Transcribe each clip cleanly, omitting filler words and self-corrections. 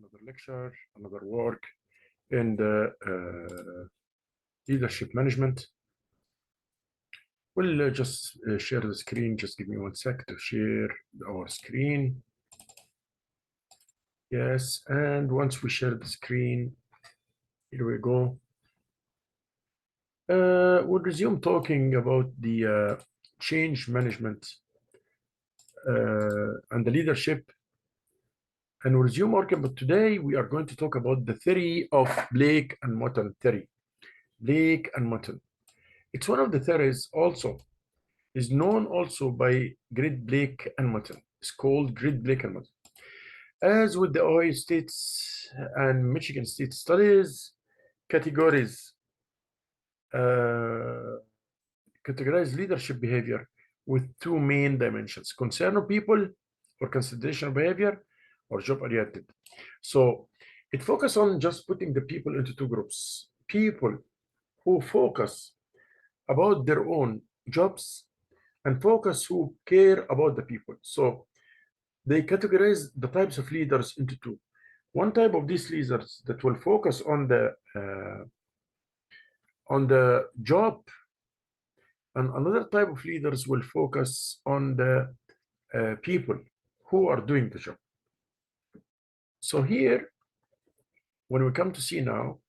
another lecture, another work in the leadership management. We'll just share the screen. Just give me 1 sec to share our screen. Yes, and once we share the screen, here we go. We'll resume talking about the change management and the leadership, and we'll resume working. But today we are going to talk about the theory of Blake and Moten theory. Blake and Moten. It's one of the theories also is known also by Grid Blake and Moten. It's called Grid Blake and Moten. As with the Ohio State's and Michigan State studies, categorize leadership behavior with 2 main dimensions: concern of people or consideration of behavior, or job oriented. So it focuses on just putting the people into 2 groups: people who focus about their own jobs and focus who care about the people. So they categorize the types of leaders into 2. One type of these leaders that will focus on the job, and another type of leaders will focus on the people who are doing the job. So here, when we come to see now,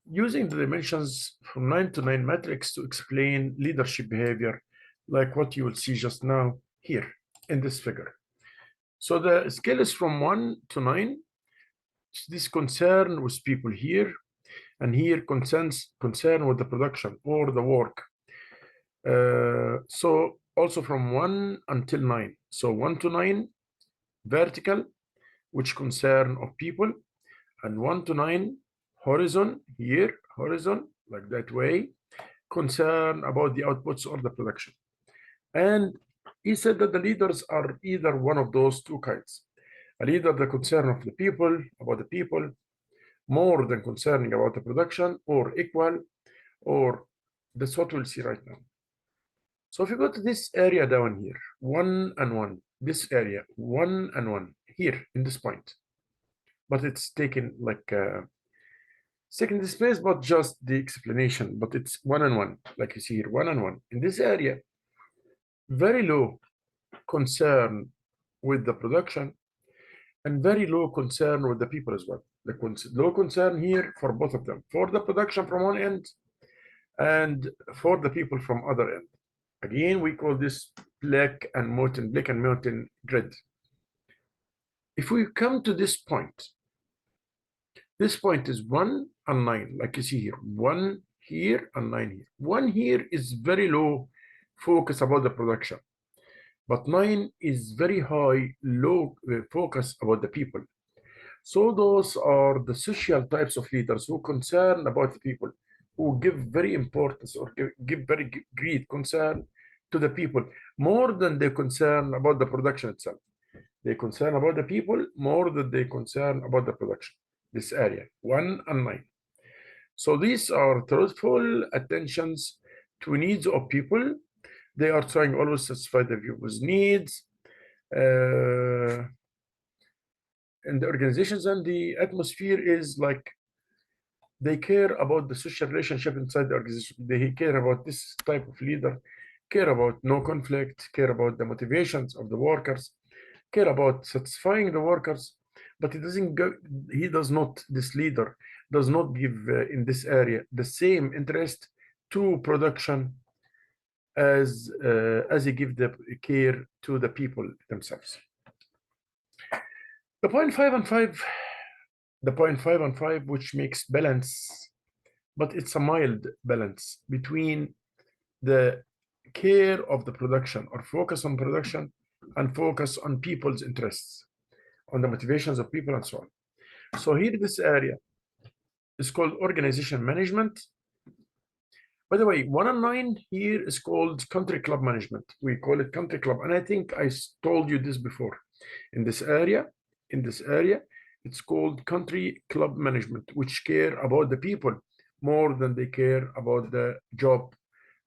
using the dimensions from 9 to 9 matrix to explain leadership behavior, like what you will see just now here in this figure. So the scale is from 1 to 9. This concern with people here, and here concern with the production or the work. So also from 1 until 9. So 1 to 9 vertical, which concern of people, and 1 to 9 horizon here, horizon like that way, concern about the outputs or the production. And he said that the leaders are either one of those 2 kinds: a leader the concern of the people, about the people, more than concerning about the production, or equal, or that's what we'll see right now. So if you go to this area down here, 1 and 1, this area, 1 and 1, here in this point, but it's taken like second space, but just the explanation, but it's 1 and 1, like you see here, 1 and 1. In this area, very low concern with the production and very low concern with the people as well. The low concern here for both of them, for the production from one end and for the people from other end. Again, we call this Blake and Moten grid. If we come to this point is 1 and 9, like you see here, 1 here and 9 here. 1 here is very low focus about the production, but 9 is very high, low focus about the people. So those are the social types of leaders who concern about the people, who give very importance or give very great concern to the people, more than they concern about the production itself. They concern about the people more than they concern about the production. This area, 1 and 9. So these are truthful attentions to needs of people. They are trying always to satisfy the people's needs. And the organizations and the atmosphere is like they care about the social relationship inside the organization. They care about this type of leader, care about no conflict, care about the motivations of the workers, care about satisfying the workers, but this leader does not give in this area the same interest to production as he gives the care to the people themselves. The point 5 and 5, which makes balance, but it's a mild balance between the care of the production or focus on production and focus on people's interests, on the motivations of people and so on. So here this area is called organization management. By the way, 1 and 9 here is called country club management. We call it country club, and I think I told you this before. In this area, it's called country club management, which care about the people more than they care about the job,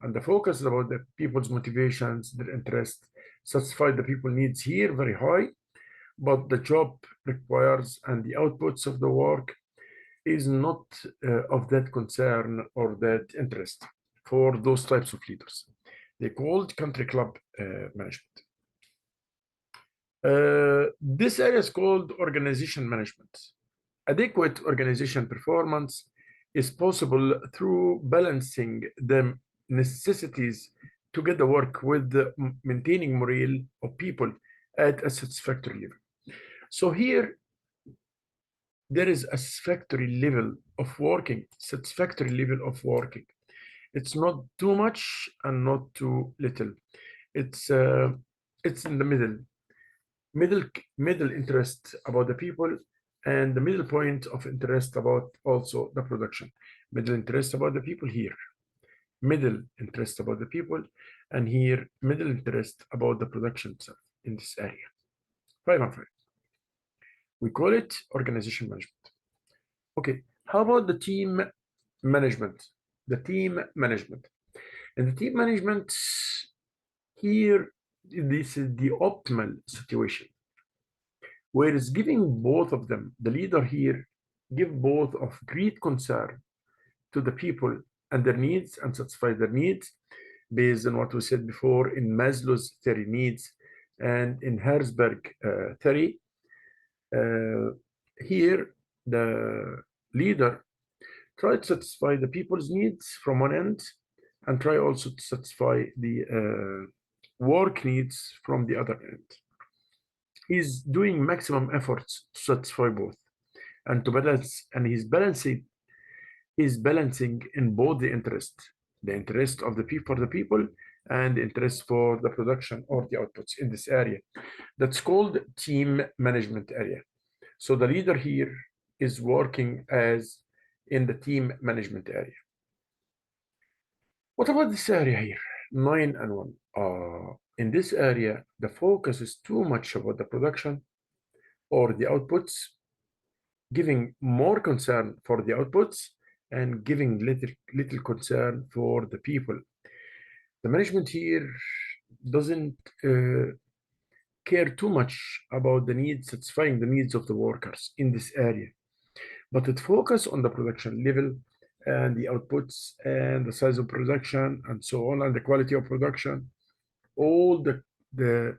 and the focus is about the people's motivations, their interests. satisfy the people needs here very high, but the job requires and the outputs of the work is not of that concern or that interest for those types of leaders. They called country club management. This area is called organization management. Adequate organization performance is possible through balancing the necessities to get the work with the maintaining morale of people at a satisfactory level. So here, there is a satisfactory level of working, satisfactory level of working. It's not too much and not too little. It's in the middle interest about the people, and the middle point of interest about also the production. Middle interest about the people here, middle interest about the people, and here middle interest about the production itself in this area. 5 and 5. We call it organization management. Okay, how about the team management? The team management. And the team management here, this is the optimal situation, where it's giving both of them, the leader here, give both of great concern to the people and their needs and satisfy their needs based on what we said before in Maslow's theory needs and in Herzberg theory. Here, the leader try to satisfy the people's needs from one end and try also to satisfy the work needs from the other end. He's doing maximum efforts to satisfy both and to balance, and he's balancing in both the interest of the people for the people and the interest for the production or the outputs in this area. That's called team management area. So the leader here is working as in the team management area. What about this area here? 9 and 1. In this area, the focus is too much about the production or the outputs, giving more concern for the outputs and giving little concern for the people. The management here doesn't care too much about the needs, satisfying the needs of the workers in this area, but it focuses on the production level and the outputs and the size of production and so on, and the quality of production, all the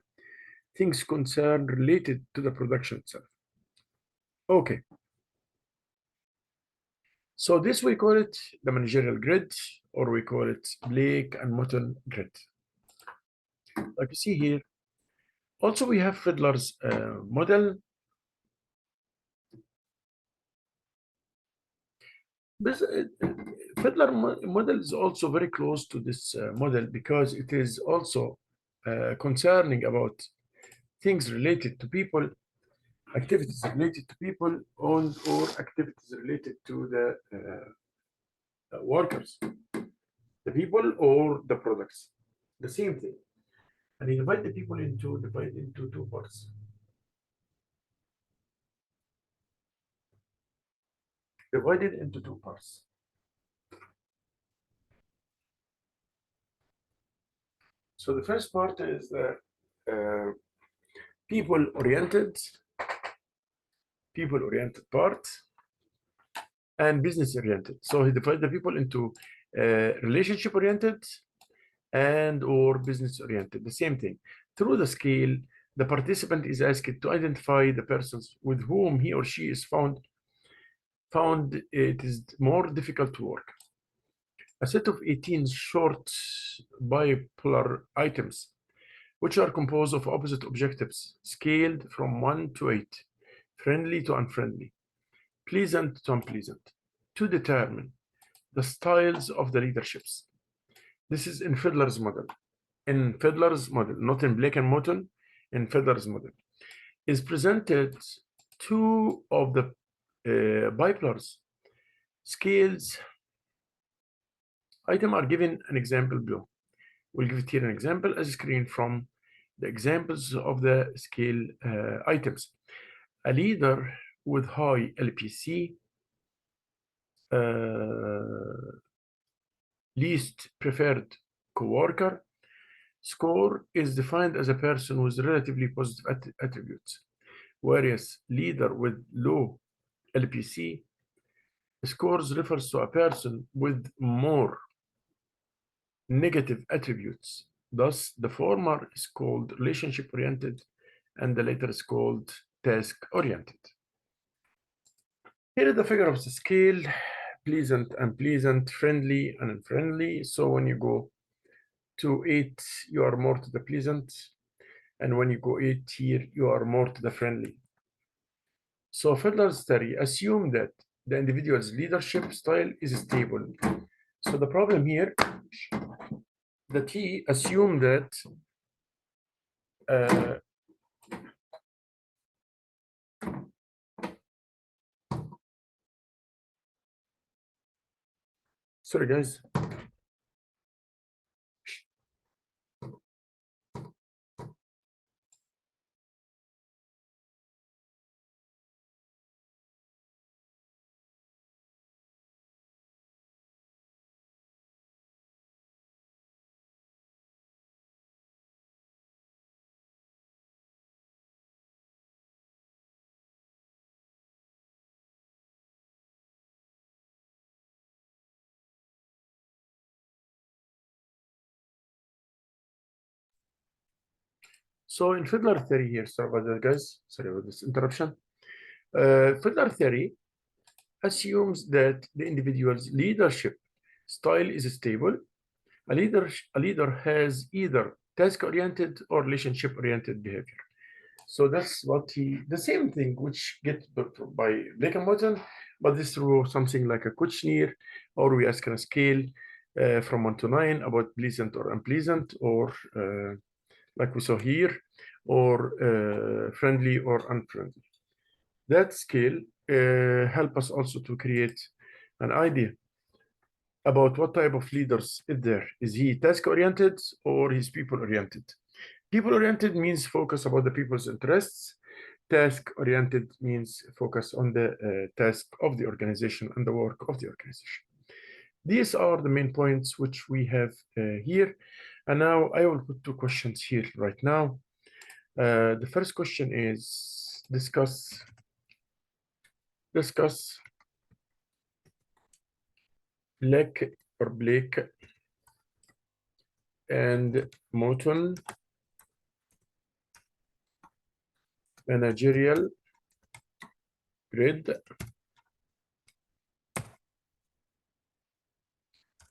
things concerned related to the production itself. Okay. So this we call it the managerial grid, or we call it Blake and Motton grid. Like you see here, also we have Fiedler's model. This Fiedler model is also very close to this model because it is also concerning about things related to people, activities related to people, or activities related to the workers, the people or the products, the same thing. And you divide the people into two parts. Divided into two parts. So the first part is the people-oriented part and business-oriented. So he divided the people into relationship-oriented and or business-oriented, the same thing. Through the scale, the participant is asked to identify the persons with whom he or she is found it is more difficult to work. A set of 18 short bipolar items, which are composed of opposite objectives, scaled from 1 to 8, friendly to unfriendly, pleasant to unpleasant, to determine the styles of the leaderships. This is in Fiedler's model. In Fiedler's model, not in Blake and Motton, in Fiedler's model, is presented two of the bipolars scales. Item are given an example below. We'll give it here an example as a screen from the examples of the scale items. A leader with high LPC, least preferred coworker, Score is defined as a person with relatively positive attributes, whereas leader with low LPC. Scores refers to a person with more negative attributes. Thus, the former is called relationship-oriented and the latter is called task-oriented. Here is the figure of the scale, pleasant, unpleasant, friendly, and unfriendly. So when you go to 8, you are more to the pleasant. And when you go 8 here, you are more to the friendly. So Fiedler's theory assume that the individual's leadership style is stable. So the problem here that he assumed that sorry guys. So in Fiedler theory here, sorry about that guys, sorry about this interruption. Fiedler theory assumes that the individual's leadership style is stable. A leader has either task-oriented or relationship-oriented behavior. So that's what the same thing which get by Blake and Morton, but this through something like a questionnaire, or we ask on a scale from 1 to 9 about pleasant or unpleasant, or like we saw here, or friendly or unfriendly. That scale help us also to create an idea about what type of leaders is there. Is he task-oriented or he's people-oriented? People-oriented means focus about the people's interests. Task-oriented means focus on the task of the organization and the work of the organization. These are the main points which we have here. And now I will put 2 questions here right now. The first question is discuss Blake and Morton managerial grid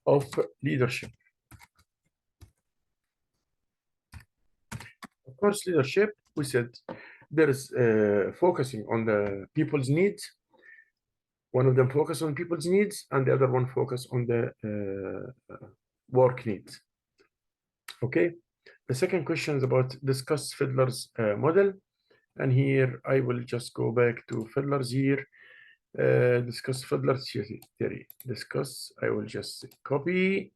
of leadership. Of course, leadership, we said there is focusing on the people's needs. One of them focus on people's needs and the other one focus on the work needs. Okay. The second question is about discuss Fiedler's model. And here I will just go back to Fiedler's here. Discuss Fiedler's theory. Discuss, I will just copy.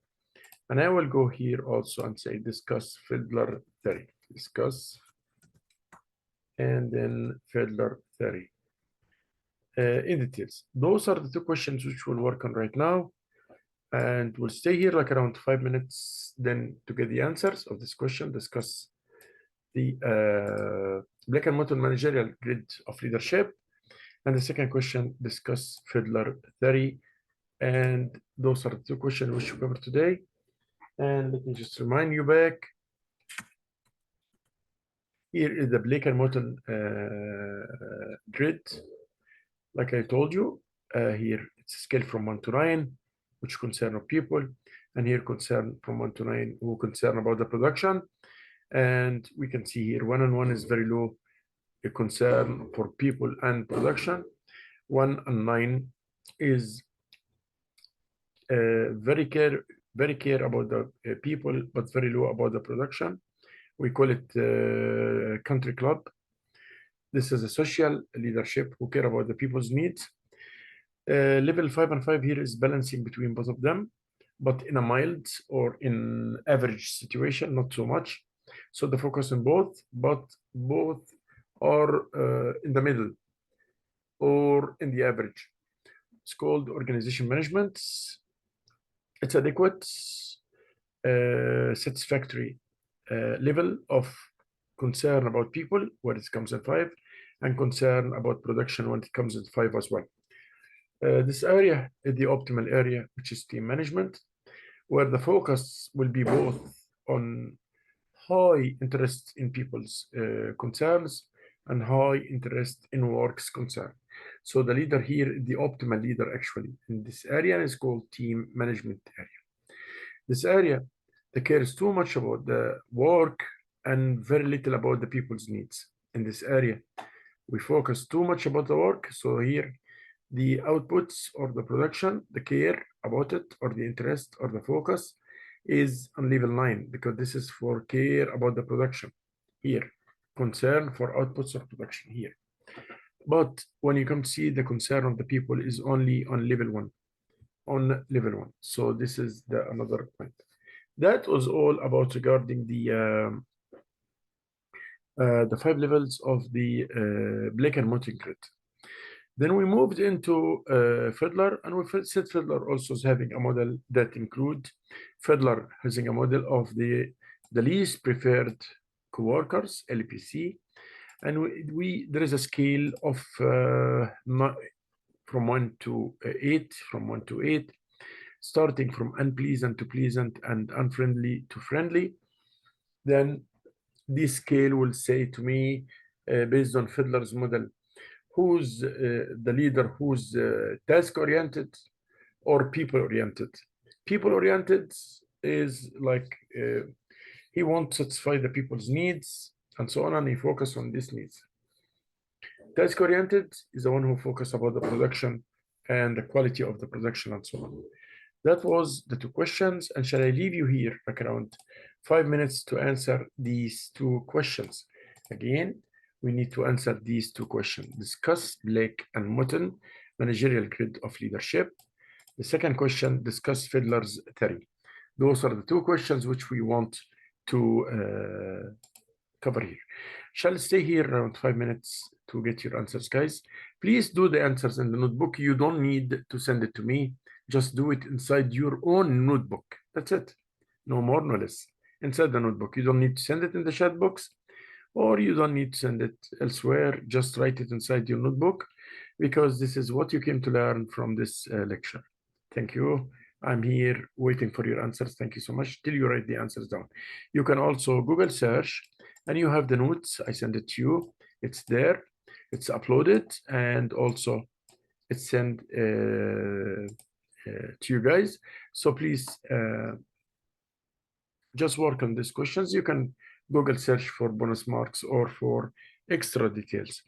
And I will go here also and say discuss Fiedler theory. Discuss. And then Fiedler theory. In details. Those are the 2 questions which we'll work on right now. And we'll stay here like around 5 minutes then to get the answers of this question, discuss the Blake and Morton managerial grid of leadership. And the second question, discuss Fiedler theory. And those are the 2 questions which we cover today. And let me just remind you back. Here is the Blake and Morton grid. Like I told you, here it's a scale from 1 to 9, which concern of people, and here concern from 1 to 9, who concern about the production. And we can see here 1 and 1 is very low, a concern for people and production. 1 and 9 is very care about the people, but very low about the production. We call it country club. This is a social leadership who care about the people's needs. Level 5 and 5 here is balancing between both of them, but in a mild or in average situation, not so much. So the focus on both, but both are in the middle or in the average. It's called organization management. It's adequate, satisfactory level of concern about people when it comes in 5, and concern about production when it comes in 5 as well. This area is the optimal area, which is team management, where the focus will be both on high interest in people's concerns and high interest in work's concern. So the leader here, the optimal leader actually in this area, is called team management area. This area that cares too much about the work and very little about the people's needs. In this area, we focus too much about the work. So here, the outputs or the production, the care about it, or the interest or the focus is on level 9, because this is for care about the production. Here, concern for outputs or production here. But when you come to see, the concern of the people is only on level 1. On level 1. So this is the another point. That was all about regarding the 5 levels of the Blake and Motin grid. Then we moved into Fiddler, and we said Fiddler also is having a model that include Fiddler having a model of the least preferred coworkers, LPC, and there is a scale of from 1 to 8, from 1 to 8, starting from unpleasant to pleasant and unfriendly to friendly. Then this scale will say to me, based on Fiddler's model, who's the leader, who's task-oriented or people-oriented. People-oriented is like he wants to satisfy the people's needs and so on, and he focus on these needs. Task-oriented is the one who focus about the production and the quality of the production and so on. That was the 2 questions, and shall I leave you here like around 5 minutes to answer these 2 questions? Again, we need to answer these 2 questions. Discuss Blake and Motin managerial grid of leadership. The second question, discuss Fiddler's theory. Those are the 2 questions which we want to cover here. Shall I stay here around 5 minutes to get your answers, guys? Please do the answers in the notebook. You don't need to send it to me. Just do it inside your own notebook. That's it. No more, no less. Inside the notebook. You don't need to send it in the chat box, or you don't need to send it elsewhere. Just write it inside your notebook, because this is what you came to learn from this lecture. Thank you. I'm here waiting for your answers. Thank you so much till you write the answers down. You can also Google search, and you have the notes. I send it to you. It's there. It's uploaded, and also it's sent to you guys. So please just work on these questions. You can Google search for bonus marks or for extra details.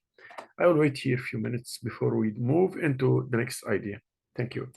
I will wait here a few minutes before we move into the next idea. Thank you.